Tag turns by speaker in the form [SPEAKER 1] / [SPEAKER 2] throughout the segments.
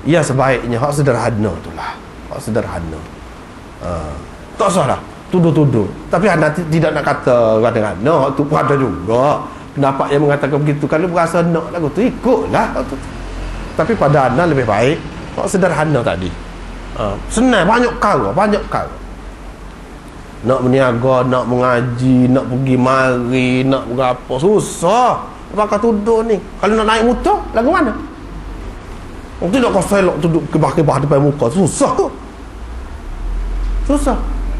[SPEAKER 1] Ya sebaiknya hak sederhana itulah. Hak sederhana. Tak salah tuduh-tuduh. Tapi anda tidak nak kata kadang-kadang hak tu pun ada juga pendapat yang mengatakan begitu. Kalau berasa nak lagu tu ikutlah hak tu. Tapi pada anda lebih baik hak sederhana tadi. Senang, banyak kal. Nak berniaga, nak mengaji, nak pergi mari, nak berapa susah. Pakai tuduh ni. Kalau nak naik motor, lagu mana? Tidak kau selok duduk kebah-kebah depan muka. Susah tu. Susah.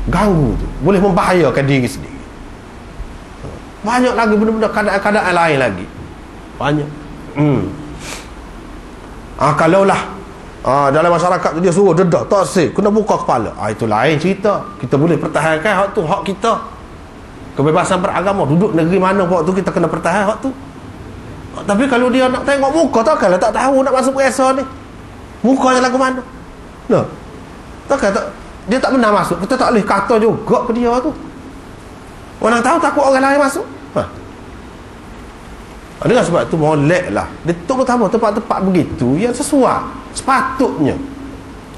[SPEAKER 1] Ganggu tu. Boleh membahayakan diri sendiri. Banyak lagi benda-benda keadaan lain lagi. Banyak. Kalaulah dalam masyarakat tu dia suruh dedah, taksir, kena buka kepala. Itu lain cerita. Kita boleh pertahankan hak tu, hak kita. Kebebasan beragama. Duduk negeri mana hak tu kita kena pertahan hak tu. Tapi kalau dia nak tengok muka, takkanlah tak tahu nak masuk peresa ni. Mukanya lagu mana? Nah. Takkan dia tak pernah masuk. Kita tak boleh kata juga ke dia tu. Orang tahu takut orang lain masuk. Dengan sebab tu molek lah. Dia terutama tempat-tempat begitu yang sesuai sepatutnya.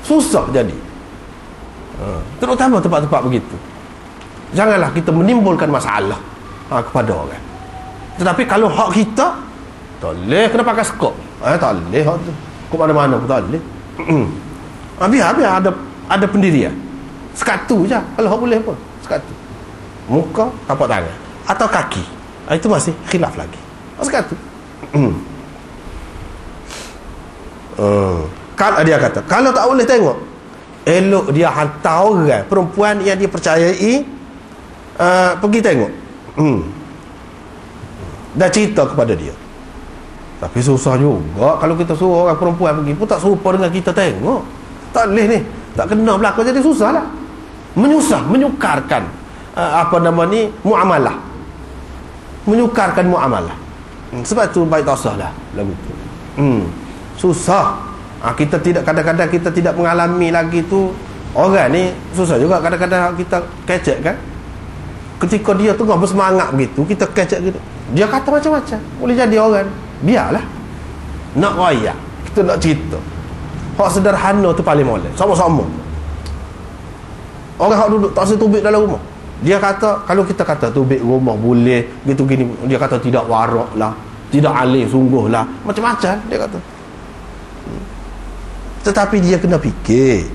[SPEAKER 1] Susah jadi. Terutama tempat-tempat begitu. Janganlah kita menimbulkan masalah kepada orang. Tetapi kalau hak kita, tak boleh kena pakai skop. Tak boleh hak tu. Kau mana-mana pun tak boleh. Biar ada pendirian. Sekatu je. Kalau hak boleh pun sekatu. Muka, tapak tangan atau kaki. Itu masih khilaf lagi. Sekatu. Kalau dia kata, kalau tak boleh tengok, elok dia hantar orang perempuan yang dia percayai pergi tengok. Dah cerita kepada dia. Tapi susah juga kalau kita suruh orang perempuan pergi pun tak serupa dengan kita tengok. Tak boleh ni. Tak kena belakang, jadi susah lah. Menyukarkan muamalah. Menyukarkan muamalah. Sebab tu baik tak sah lah lagu tu. Susah. Kita tidak, kadang-kadang kita tidak mengalami lagi tu. Orang ni susah juga kadang-kadang kita kecek kan. Ketika dia tengah bersemangat begitu, kita kecek gitu. Dia kata macam-macam. Boleh jadi orang. Biarlah. Nak raya, kita nak cerita. Hak sederhana tu paling molek. Sama-sama. Orang hak duduk tak setubik dalam rumah. Dia kata, kalau kita kata tubik rumah boleh gitu gini, dia kata tidak warak lah, tidak alih sungguh lah, macam-macam dia kata. Tetapi dia kena fikir,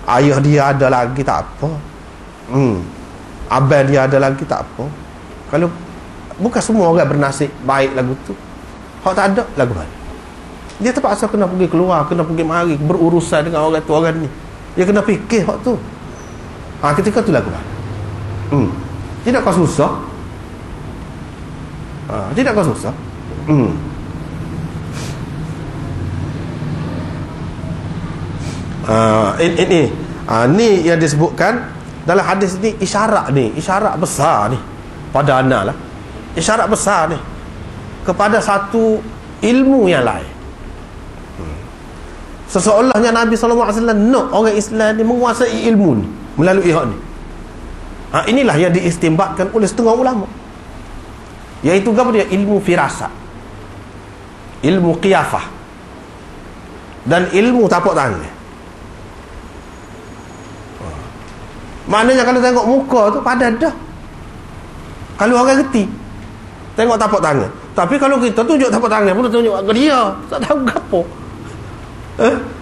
[SPEAKER 1] ayah dia ada lagi tak apa, abang dia ada lagi tak apa. Kalau bukan semua orang bernasib baik lagu tu. Hak tak ada lagu mana. Dia terpaksa kena pergi keluar, kena pergi mari, berurusan dengan orang tu, orang ni. Dia kena fikir hak tu. Ketika tu lagu mana. Tidak kau susah. Tidak kau susah. Ni yang disebutkan dalam hadis ni, isyarat besar ni pada anak lah. Isyarat besar ni kepada satu ilmu yang lain. Seseolahnya Nabi SAW nak orang Islam ni menguasai ilmu ni melalui hak ni. Inilah yang diistimbatkan oleh setengah ulama, iaitu apa dia? Ilmu firasat, ilmu qiyafah, dan ilmu tapak tangan. Maknanya kalau tengok muka tu padan dah. Kalau orang reti tengok tapak tangan. Tapi kalau kita tunjuk tapak tangan pun tunjuk ke dia, tak tahu apa.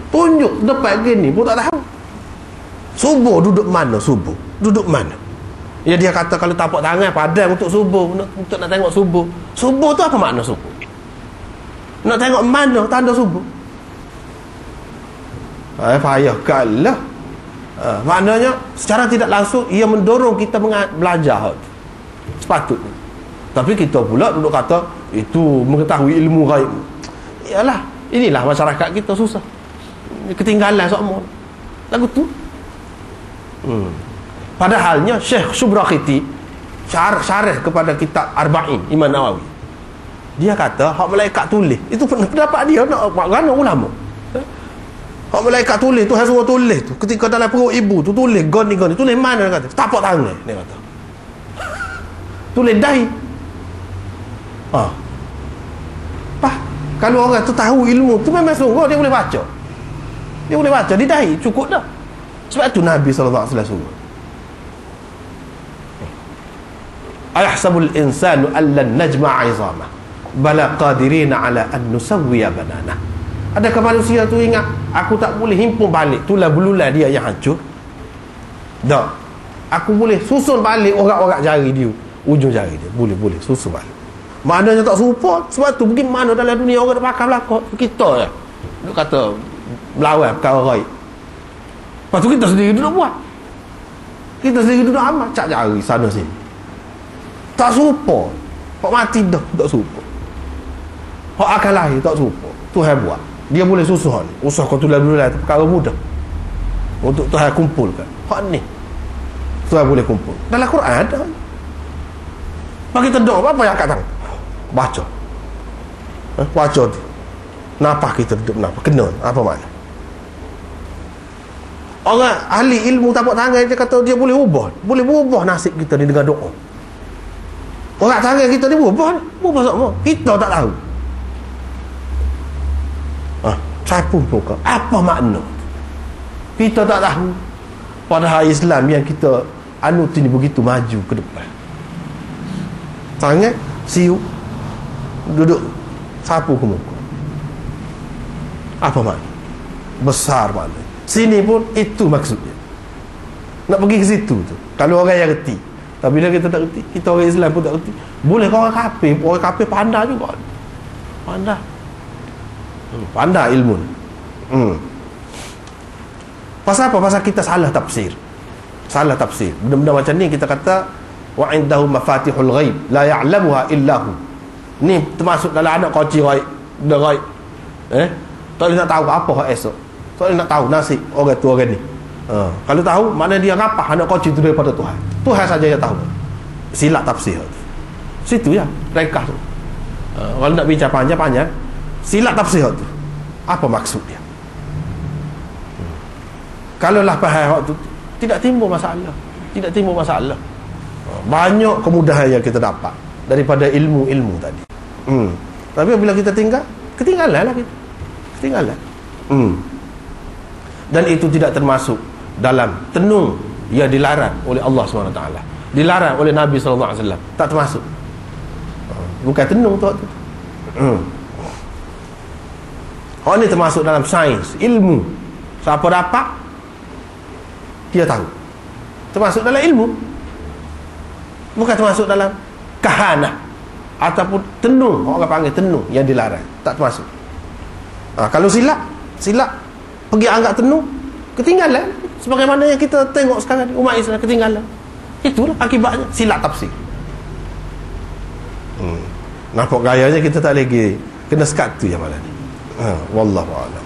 [SPEAKER 1] Tunjuk depan gini pun tak tahu. Subuh duduk mana? Subuh duduk mana? Ya, dia kata kalau tapak tangan padan untuk subuh, untuk nak tengok subuh. Subuh tu apa makna subuh? Nak tengok mana tanda subuh? Payah kalah. Maknanya secara tidak langsung ia mendorong kita belajar sepatutnya. Tapi kita pula duduk kata itu mengetahui ilmu gaib. Yalah, inilah masyarakat kita susah. Ketinggalan semua lagu tu. Padahalnya Syekh Subrakhiti syarah kepada kitab Arba'in Imam Nawawi, dia kata hak malaikat tulis itu pendapat dia, nak mana ulama. Hak malaikat tulis tu, suruh tulis tu ketika dalam perut ibu tu, tulis goni, tulis mana dia kata? Tapak tangan dia kata. Tulis dahi. Kalau orang tu tahu ilmu tu memang sungguh dia boleh baca. Dia boleh baca di dahi cukup dah. Sebab tu Nabi sallallahu alaihi wasallam suruh. Ayahsabul insanu allan najma'a 'izama bala qadirina ala an nusawwiya banana. Adakah manusia tu ingat aku tak boleh himpun balik tulang belulang dia yang hancur? Tak. Aku boleh susun balik orang-orang jari dia, ujung jari dia. Boleh susun balik. Maknanya tak serupa. Sebab tu pergi mana dalam dunia orang nak pakai belakang kita je. Dia kata melawan perkara raib. Lepas tu kita sendiri duduk buat. Kita sendiri duduk amal cak jari sana sini. Tak serupa. Pak mati dah tak serupa. Pak akan lahir tak serupa. Tuhan buat. Dia boleh susun ni. Usah kau tulang dulu lah, perkara mudah. Untuk Tuhan kumpulkan. Hak ni Tuhan boleh kumpul. Dalam Quran ada. Bagi kita doa apa yang kata? Baca. Baca tu. Napa kita duduk napa? Kena. Apa makna? Orang ahli ilmu tapak tangan dia kata dia boleh ubah. Boleh berubah nasib kita ni dengan doa. Orang tangan kita ni berubah. Berubah semua. Kita tak tahu. Saya pun buka. Apa makna? Kita tak tahu. Padahal Islam yang kita anut ini begitu maju ke depan. Tangan siup duduk sapu ke muka. Apa makna? Besar makna. Sini pun itu maksudnya. Nak pergi ke situ tu. Kalau orang yang reti. Tapi bila kita tak reti, kita orang Islam pun tak reti. Boleh kau orang kafir, pandai juga. Pandai. Pandai ilmu. Pasal apa? Pasal kita salah tafsir. Salah tafsir. Benda-benda macam ni kita kata wa indahu mafatihul ghaib la ya'lamuha illa hu. Ni termasuk dalam anak kunci ghaib. Benda ghaib. Tak boleh nak tahu apa hak esok. Tak boleh nak tahu nasib orang tu orang ni. Kalau tahu, mana dia ngapah anak kunci tu daripada Tuhan. Tuhan saja yang tahu. Silap tafsir tu. Situ ya, rekah tu. Kalau nak bincang panjang-panjang, silap tafsir tu. Apa maksud dia? Kalau lah faham waktu tu, tidak timbul masalah. Tidak timbul masalah. Banyak kemudahan yang kita dapat daripada ilmu-ilmu tadi. Tapi bila kita ketinggalan lah kita. Ketinggalan. Dan itu tidak termasuk dalam tenung yang dilarang oleh Allah SWT. Dilarang oleh Nabi SAW. Tak termasuk. Bukan tenung tu. Hal ni termasuk dalam sains, ilmu. Siapa dapat, dia tahu. Termasuk dalam ilmu. Bukan termasuk dalam kahanah ataupun tenung. Orang panggil tenung yang dilarang. Tak termasuk. Kalau silap pergi anggap tenung, ketinggalan. Sebagaimana yang kita tengok sekarang umat Islam ketinggalan. Itulah akibatnya silap tafsir. Nampak gayanya kita tak lagi kena sekat tu yang malam ni. Wallahu a'lam.